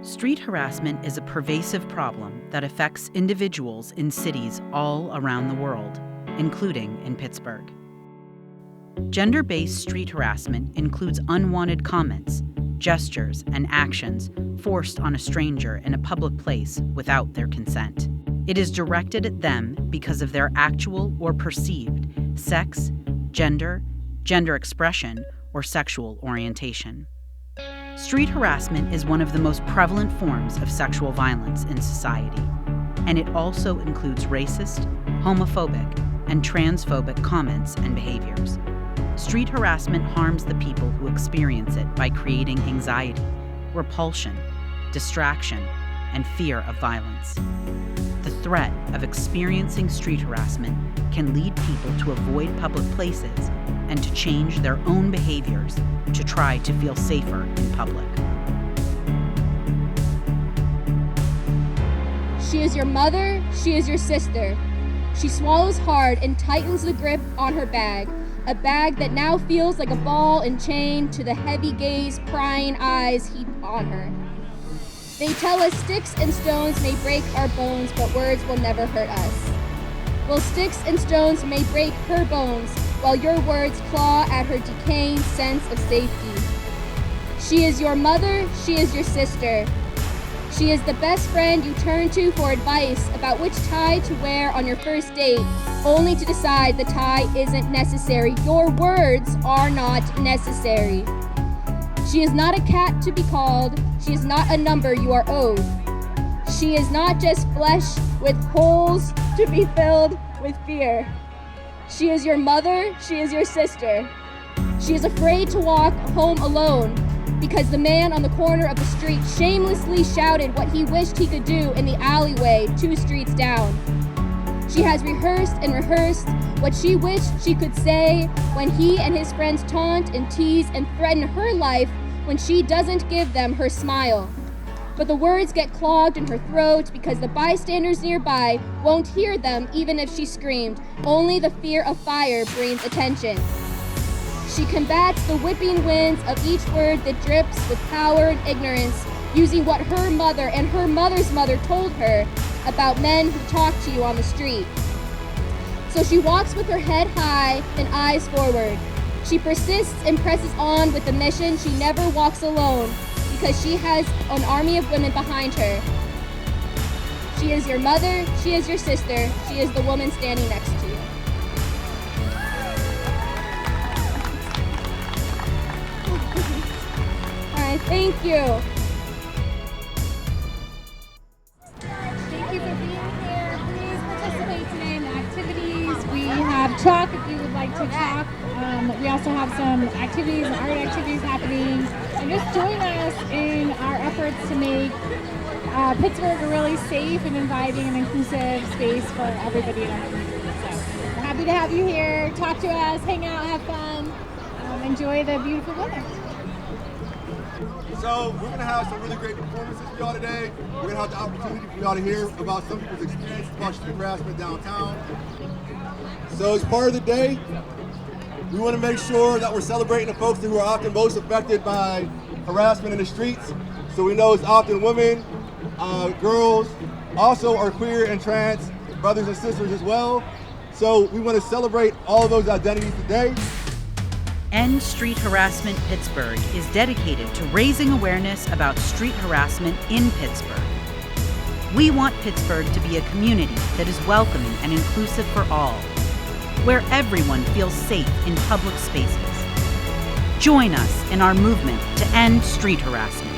Street harassment is a pervasive problem that affects individuals in cities all around the world, including in Pittsburgh. Gender-based street harassment includes unwanted comments, gestures, and actions forced on a stranger in a public place without their consent. It is directed at them because of their actual or perceived sex, gender expression, or sexual orientation. Street harassment is one of the most prevalent forms of sexual violence in society, and it also includes racist, homophobic, and transphobic comments and behaviors. Street harassment harms the people who experience it by creating anxiety, repulsion, distraction, and fear of violence. The threat of experiencing street harassment can lead people to avoid public places and to change their own behaviors to try to feel safer in public. She is your mother, she is your sister. She swallows hard and tightens the grip on her bag, a bag that now feels like a ball and chain to the heavy gaze, prying eyes heaped on her. They tell us sticks and stones may break our bones, but words will never hurt us. Well, sticks and stones may break her bones, while your words claw at her decaying sense of safety. She is your mother, she is your sister. She is the best friend you turn to for advice about which tie to wear on your first date, only to decide the tie isn't necessary. Your words are not necessary. She is not a cat to be called. She is not a number you are owed. She is not just flesh with holes to be filled with fear. She is your mother, she is your sister. She is afraid to walk home alone because the man on the corner of the street shamelessly shouted what he wished he could do in the alleyway 2 streets down. She has rehearsed and rehearsed what she wished she could say when he and his friends taunt and tease and threaten her life when she doesn't give them her smile. But the words get clogged in her throat because the bystanders nearby won't hear them even if she screamed. Only the fear of fire brings attention. She combats the whipping winds of each word that drips with power and ignorance, using what her mother and her mother's mother told her about men who talk to you on the street. So she walks with her head high and eyes forward. She persists and presses on with the mission. She never walks alone because she has an army of women behind her. She is your mother, she is your sister, she is the woman standing next to you. All right, thank you. Thank you for being here. Please participate today in the activities. We have chalk if you would like to chalk. We also have some activities, art activities happening. And just join us in our efforts to make Pittsburgh a really safe and inviting and inclusive space for everybody in our community. So we're happy to have you here. Talk to us, hang out, have fun, enjoy the beautiful weather. So we're going to have some really great performances for y'all today. We're going to have the opportunity for y'all to hear about some people's experience about street harassment downtown. So as part of the day, we want to make sure that we're celebrating the folks who are often most affected by harassment in the streets. So we know it's often women, girls, also our queer and trans brothers and sisters as well. So we want to celebrate all of those identities today. End Street Harassment Pittsburgh is dedicated to raising awareness about street harassment in Pittsburgh. We want Pittsburgh to be a community that is welcoming and inclusive for all, where everyone feels safe in public spaces. Join us in our movement to end street harassment.